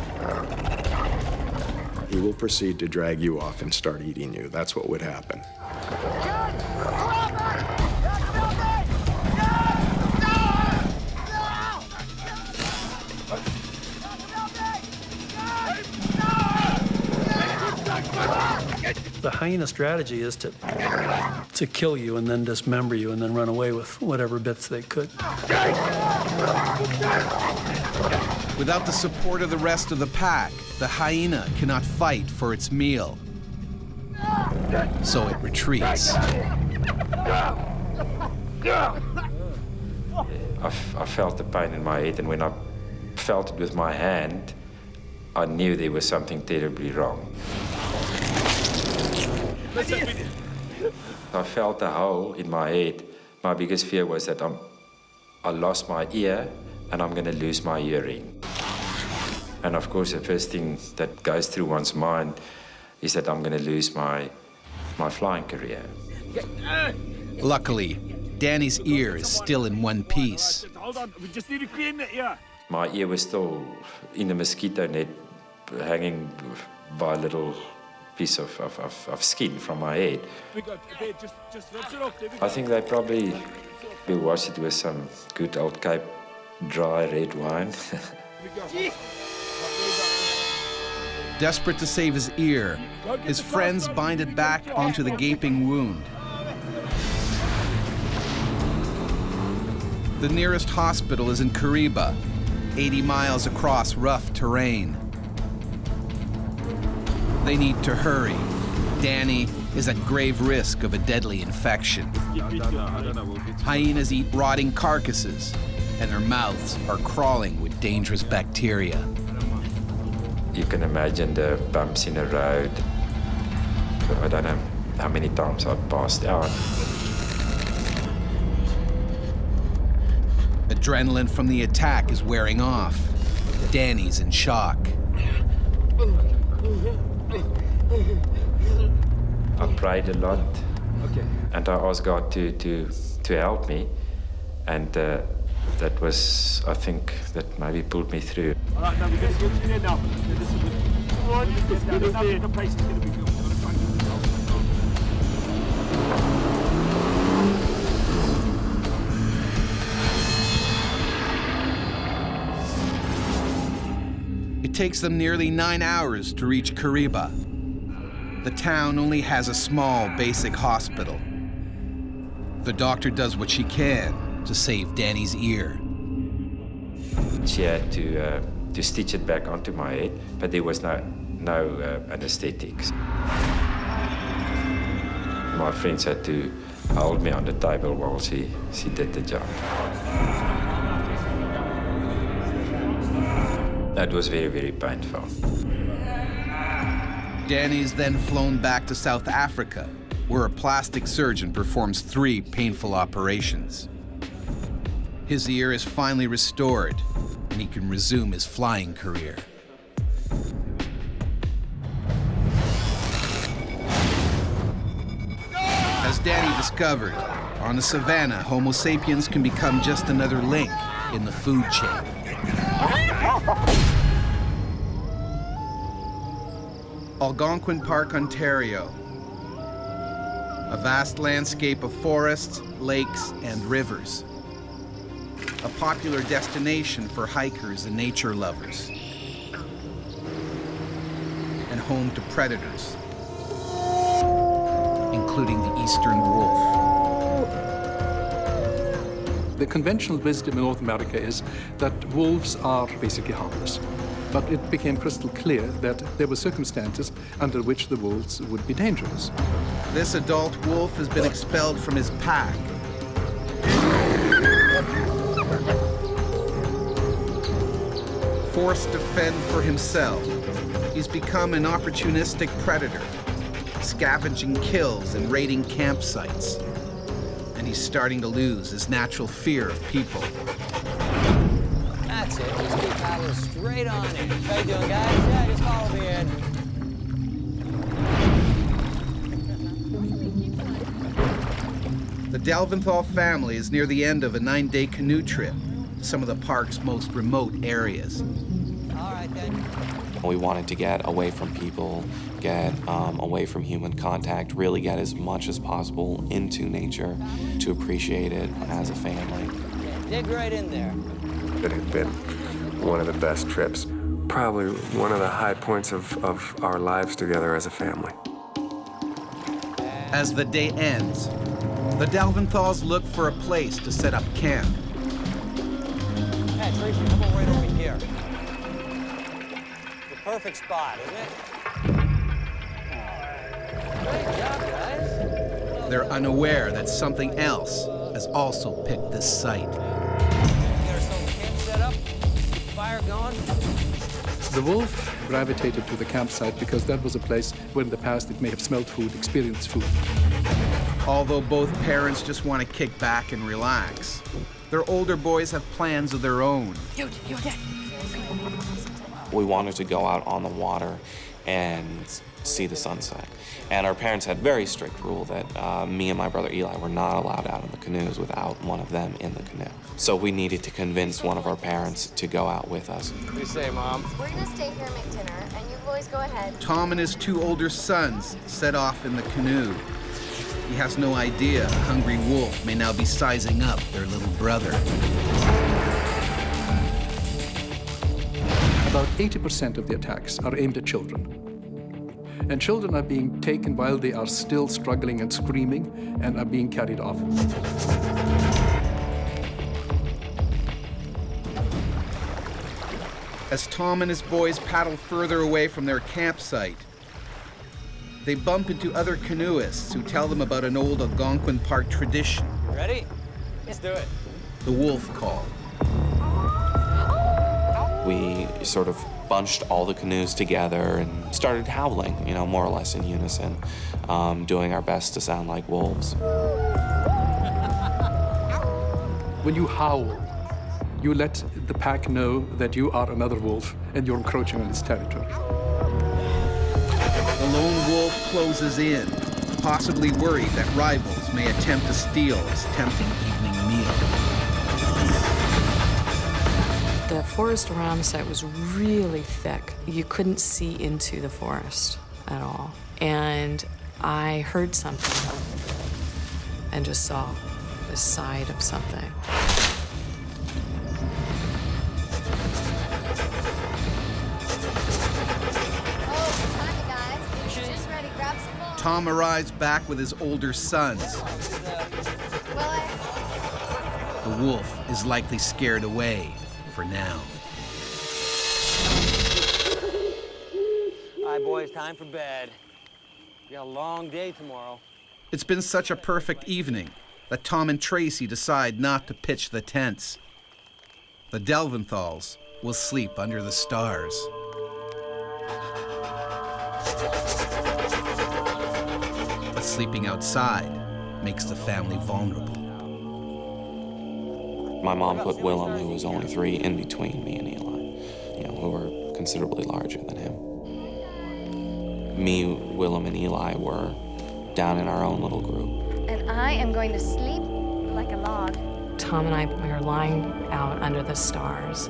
He will proceed to drag you off and start eating you. That's what would happen. The hyena strategy is to kill you and then dismember you and then run away with whatever bits they could. Without the support of the rest of the pack, the hyena cannot fight for its meal. So it retreats. I felt the pain in my head, and when I felt it with my hand, I knew there was something terribly wrong. I felt a hole in my head. My biggest fear was that I lost my ear and I'm going to lose my hearing. And of course, the first thing that goes through one's mind is that I'm going to lose my flying career. Luckily, Danny's ear is still in one piece. Hold on, we just need to clean it, yeah. My ear was still in the mosquito net, hanging by a little piece of skin from my head. Just rinse it off. I think they probably will wash it with some good old Cape dry red wine. Desperate to save his ear, his friends bind it back onto the gaping wound. The nearest hospital is in Kariba, 80 miles across rough terrain. They need to hurry. Danny is at grave risk of a deadly infection. Hyenas eat rotting carcasses, and their mouths are crawling with dangerous bacteria. You can imagine the bumps in the road. I don't know how many times I've passed out. Adrenaline from the attack is wearing off. Danny's in shock. I prayed a lot, and I asked God to help me, and that was, I think, that maybe pulled me through. All right, now we're going to go through there now. This is come on, the place is going to be good. It takes them nearly 9 hours to reach Kariba. The town only has a small basic hospital. The doctor does what she can to save Danny's ear. She had to stitch it back onto my head, but there was no anesthetics. My friends had to hold me on the table while she did the job. That was very, very painful. Danny is then flown back to South Africa, where a plastic surgeon performs 3 painful operations. His ear is finally restored, and he can resume his flying career. As Danny discovered, on the savannah, Homo sapiens can become just another link in the food chain. Algonquin Park, Ontario. A vast landscape of forests, lakes, and rivers. A popular destination for hikers and nature lovers. And home to predators, including the eastern wolf. The conventional wisdom in North America is that wolves are basically harmless. But it became crystal clear that there were circumstances under which the wolves would be dangerous. This adult wolf has been expelled from his pack. Forced to fend for himself, he's become an opportunistic predator, scavenging kills and raiding campsites. And he's starting to lose his natural fear of people. That's it. Just keep paddling straight on in. How you doing, guys? Yeah, just follow me in. The Delventhal family is near the end of a 9-day canoe trip to some of the park's most remote areas. All right, then. We wanted to get away from people, get away from human contact, really get as much as possible into nature to appreciate it as a family. Yeah, dig right in there. It had been one of the best trips, probably one of the high points of our lives together as a family. As the day ends, the Delventhals look for a place to set up camp. Hey, Tracy, how about right over here? The perfect spot, isn't it? Great job, guys. They're unaware that something else has also picked this site. Fire going. The wolf gravitated to the campsite because that was a place where in the past it may have smelled food, experienced food. Although both parents just want to kick back and relax, their older boys have plans of their own. We wanted to go out on the water and see the sunset. And our parents had very strict rule that me and my brother Eli were not allowed out in the canoes without one of them in the canoe. So we needed to convince one of our parents to go out with us. What do you say, Mom? We're gonna stay here and make dinner, and you boys go ahead. Tom and his 2 older sons set off in the canoe. He has no idea a hungry wolf may now be sizing up their little brother. About 80% of the attacks are aimed at children. And children are being taken while they are still struggling and screaming and are being carried off. As Tom and his boys paddle further away from their campsite, they bump into other canoeists who tell them about an old Algonquin Park tradition. Ready? Let's do it. The wolf call. We sort of bunched all the canoes together and started howling, you know, more or less in unison, doing our best to sound like wolves. When you howl, you let the pack know that you are another wolf and you're encroaching on its territory. The lone wolf closes in, possibly worried that rivals may attempt to steal his tempting evening meal. The forest around the site was really thick. You couldn't see into the forest at all. And I heard something and just saw the side of something. Tom arrives back with his older sons. The wolf is likely scared away for now. All right, boys, time for bed. We got a long day tomorrow. It's been such a perfect evening that Tom and Tracy decide not to pitch the tents. The Delventhals will sleep under the stars. But sleeping outside makes the family vulnerable. My mom put Willem, who was only 3, in between me and Eli, you know, who were considerably larger than him. Me, Willem, and Eli were down in our own little group. And I am going to sleep like a log. Tom and I were lying out under the stars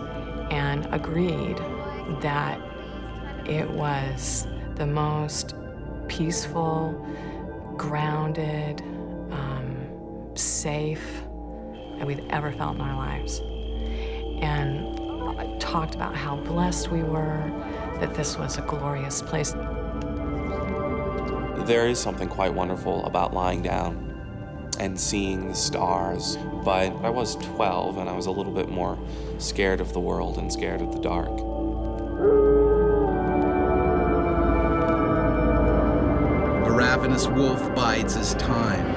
and agreed that it was the most peaceful, grounded, safe that we'd ever felt in our lives. And I talked about how blessed we were, that this was a glorious place. There is something quite wonderful about lying down and seeing the stars, but I was 12 and I was a little bit more scared of the world and scared of the dark. The ravenous wolf bides his time.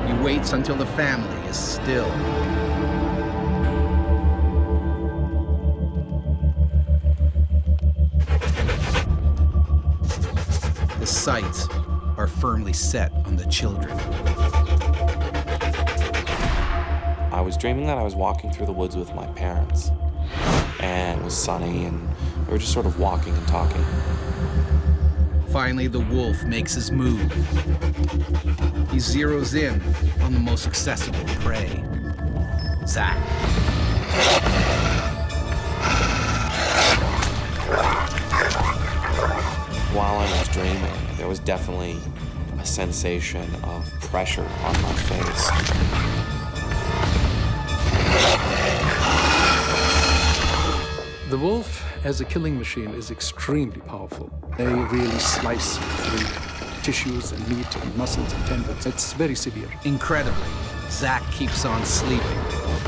He waits until the family is still. His sights are firmly set on the children. I was dreaming that I was walking through the woods with my parents, and it was sunny, and we were just sort of walking and talking. Finally, the wolf makes his move. He zeroes in on the most accessible prey, Zach. While I was dreaming, there was definitely a sensation of pressure on my face. The wolf, as a killing machine, is extremely powerful. They really slice through tissues and meat and muscles and tendons. It's very severe. Incredibly, Zach keeps on sleeping.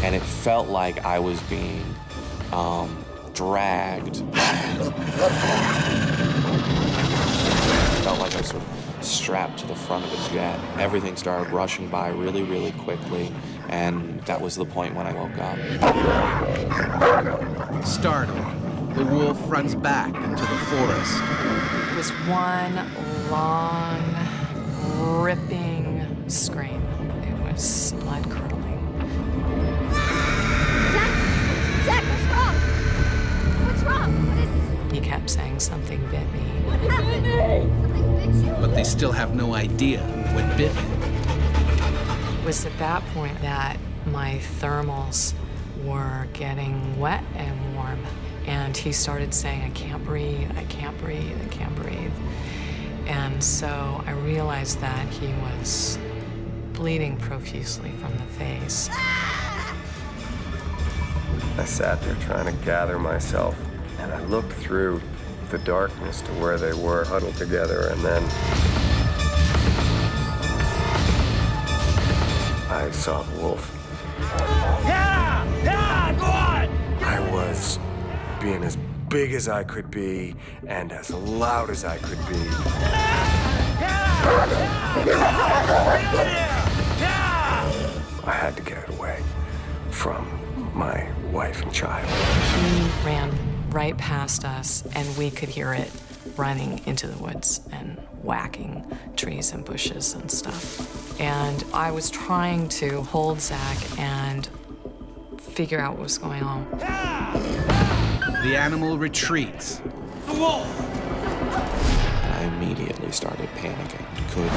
And it felt like I was being dragged. It felt like I was sort of strapped to the front of a jet. Everything started rushing by really, really quickly, and that was the point when I woke up. Startled, the wolf runs back into the forest. It was one long, ripping scream. It was blood-curdling. Zach, what's wrong? What's wrong? What is it? He kept saying, "Something bit me." What happened? Something bit you? But they still have no idea what bit him. It was at that point that my thermals were getting wet and warm. And he started saying, "I can't breathe, I can't breathe, I can't breathe." And so I realized that he was bleeding profusely from the face. I sat there trying to gather myself, and I looked through the darkness to where they were huddled together, and then I saw the wolf. Yeah! Yeah! Go on! I was being as big as I could be and as loud as I could be. I had to get away from my wife and child. He ran right past us, and we could hear it running into the woods and whacking trees and bushes and stuff. And I was trying to hold Zach and figure out what was going on. The animal retreats. The wolf! And I immediately started panicking. Could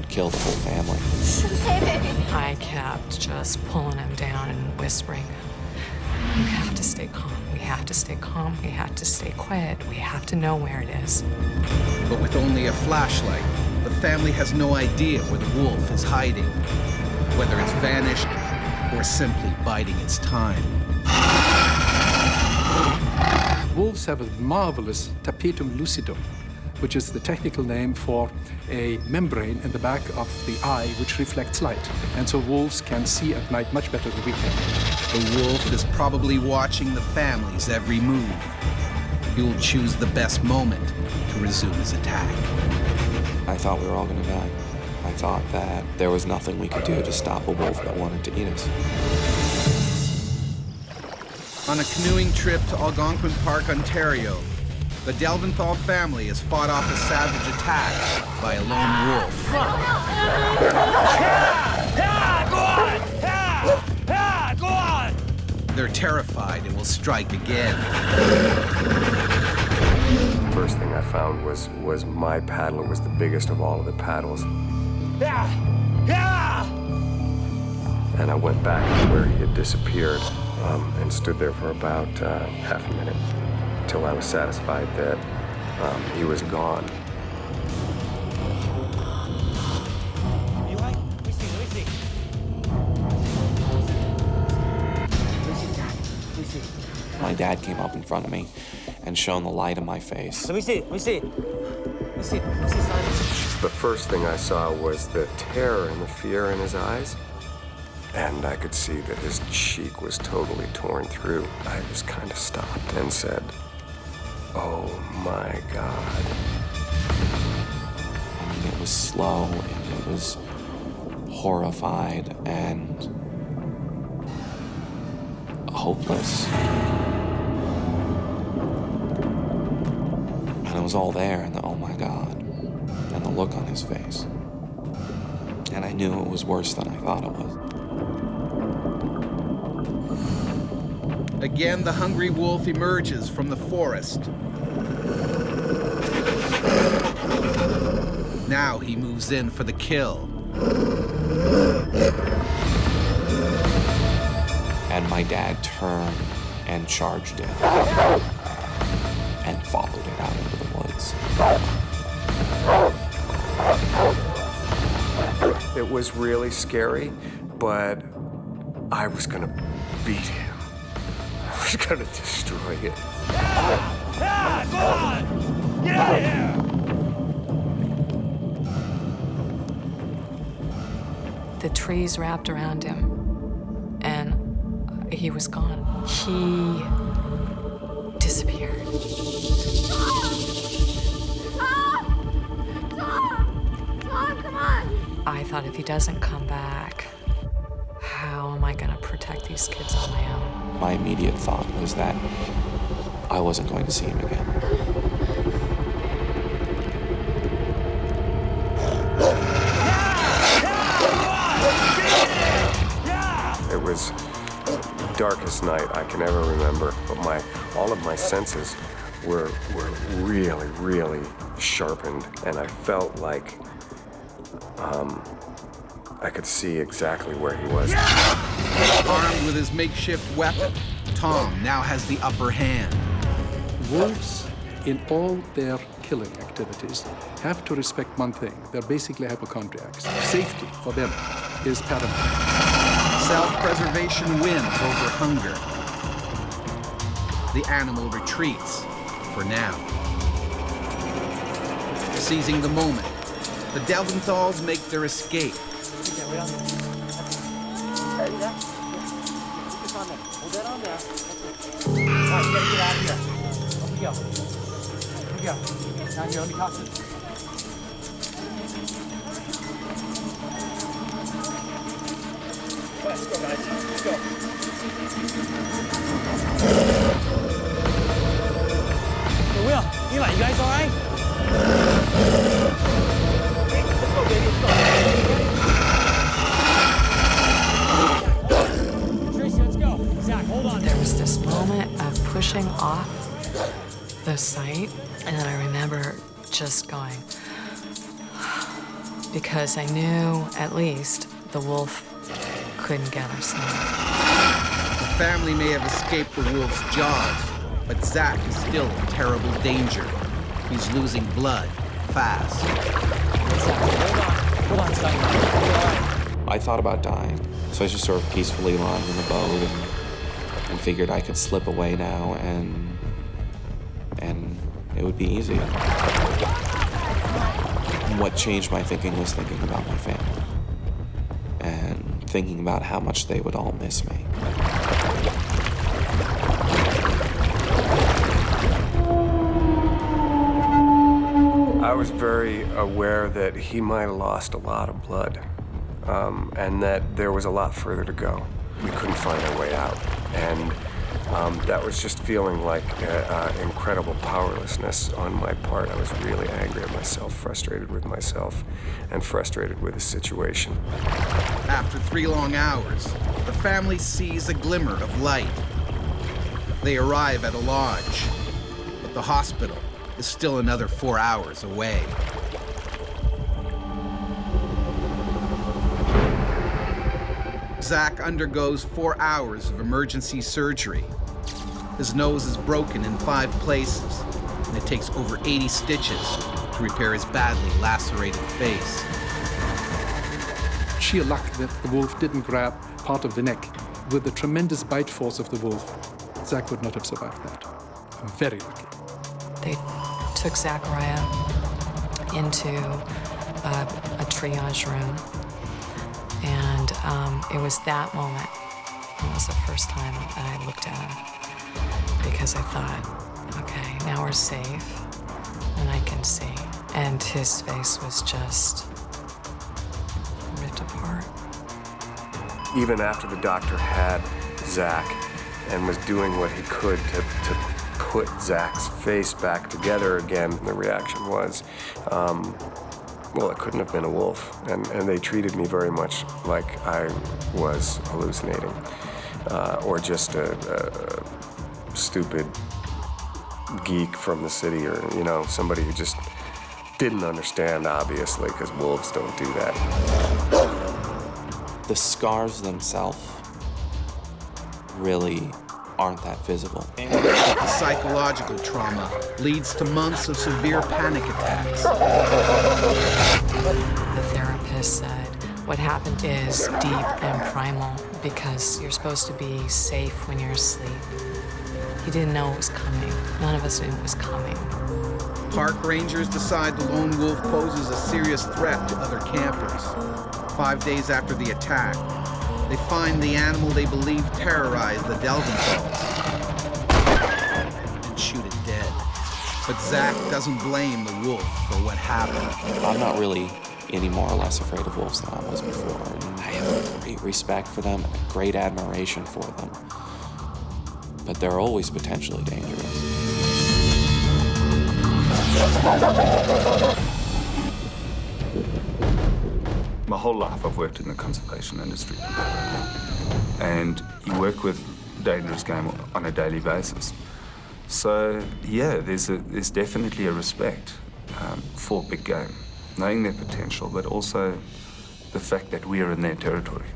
kill the whole family. I kept just pulling him down and whispering, "We have to stay calm, we have to stay calm, we have to stay quiet, we have to know where it is." But with only a flashlight, the family has no idea where the wolf is hiding, whether it's vanished or simply biding its time. Wolves have a marvelous tapetum lucidum, which is the technical name for a membrane in the back of the eye which reflects light. And so wolves can see at night much better than we can. The wolf is probably watching the family's every move. He will choose the best moment to resume his attack. I thought we were all gonna die. I thought that there was nothing we could do to stop a wolf that wanted to eat us. On a canoeing trip to Algonqu Park, Ontario, the Delventhal family has fought off a savage attack by a lone wolf. Go on! Go on! They're terrified and will strike again. First thing I found was my paddle. It was the biggest of all of the paddles. And I went back to where he had disappeared and stood there for about half a minute until I was satisfied that he was gone. dad came up in front of me and shone the light in my face. Let me see. Let me see. Let me see. Let me see, son. The first thing I saw was the terror and the fear in his eyes. And I could see that his cheek was totally torn through. I just kind of stopped and said, "Oh my God." I mean, it was slow and it was horrified and hopeless. And it was all there, and the oh my God, and the look on his face. And I knew it was worse than I thought it was. Again, the hungry wolf emerges from the forest. Now he moves in for the kill. And my dad turned and charged it and followed it out into the woods. It was really scary, but I was gonna beat him. I was gonna destroy it. Ah, go on! Get out of here! The trees wrapped around him, and he was gone. He disappeared. Tom, come on! I thought if he doesn't come back, how am I going to protect these kids on my own? My immediate thought was that I wasn't going to see him again. It was the darkest night I can ever remember, but all of my senses were really, really sharpened, and I felt like I could see exactly where he was. Armed with his makeshift weapon, Tom now has the upper hand. Wolves, in all their killing activities, have to respect one thing. They're basically hypochondriacs. Safety for them is paramount. Self-preservation wins over hunger. The animal retreats, for now. Seizing the moment, the Delventhals make their escape. Hold that on there. All right, you gotta get out of here. Here we go. Here we go. Down here, let me talk to you. Let's go, guys. Let's go. Hey, Will, Eli, you guys all right? Hey, let's go, baby. Let's go. Tracy, let's go. Zach, hold on. There was this moment of pushing off the site, and then I remember just going, because I knew at least the wolf couldn't get us now. The family may have escaped the wolf's jaws, but Zach is still in terrible danger. He's losing blood fast. Hold on, son. I thought about dying, so I just sort of peacefully lying in the boat and figured I could slip away now and it would be easy. What changed my thinking was thinking about my family and thinking about how much they would all miss me. I was very aware that he might have lost a lot of blood, and that there was a lot further to go. We couldn't find our way out, and that was just feeling like incredible powerlessness on my part. I was really angry at myself, frustrated with myself, and frustrated with the situation. After 3 long hours, the family sees a glimmer of light. They arrive at a lodge, but the hospital is still another 4 hours away. Zach undergoes 4 hours of emergency surgery. His nose is broken in 5 places, and it takes over 80 stitches to repair his badly lacerated face. Sheer luck that the wolf didn't grab part of the neck. With the tremendous bite force of the wolf, Zach would not have survived that. I'm very lucky. They took Zachariah into a triage room, and it was that moment, it was the first time that I looked at him, because I thought, okay, now we're safe, and I can see. And his face was just ripped apart. Even after the doctor had Zach and was doing what he could to put Zach's face back together again, the reaction was, well, it couldn't have been a wolf. And they treated me very much like I was hallucinating, or just a stupid geek from the city, or, you know, somebody who just didn't understand, obviously, because wolves don't do that. The scars themselves really aren't that visible. The psychological trauma leads to months of severe panic attacks. The therapist said what happened is deep and primal, because you're supposed to be safe when you're asleep. He didn't know it was coming. None of us knew it was coming. Park rangers decide the lone wolf poses a serious threat to other campers. 5 days after the attack, they find the animal they believe terrorized the Delventals and shoot it dead. But Zach doesn't blame the wolf for what happened. I'm not really any more or less afraid of wolves than I was before. And I have great respect for them, great admiration for them. But they're always potentially dangerous. My whole life I've worked in the conservation industry. And you work with dangerous game on a daily basis. So, yeah, there's definitely a respect for big game, knowing their potential, but also the fact that we are in their territory.